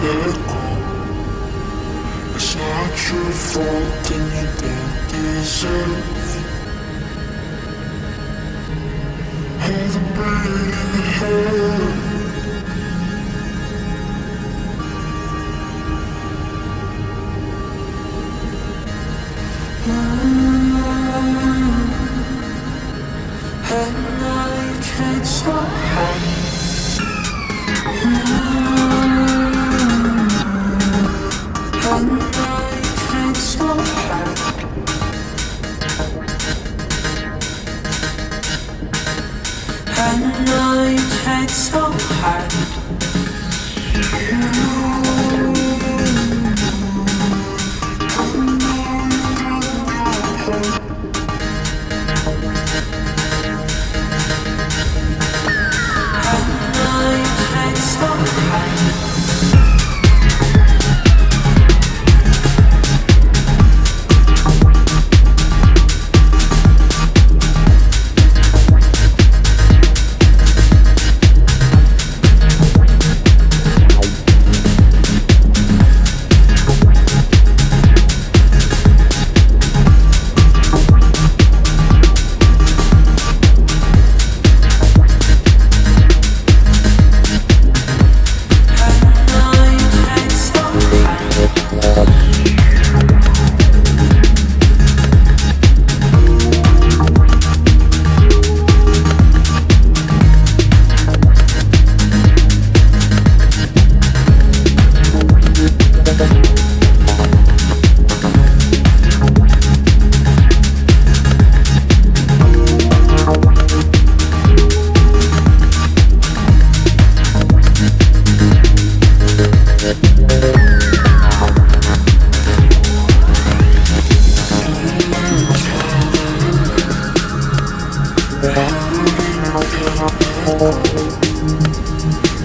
let go. It's not your fault and you don't deserve all the pain and the hurt. And now you tried so hard. And now you tried so hard. And now you tried so hard.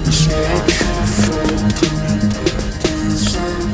It's not your fault and you don't deserve.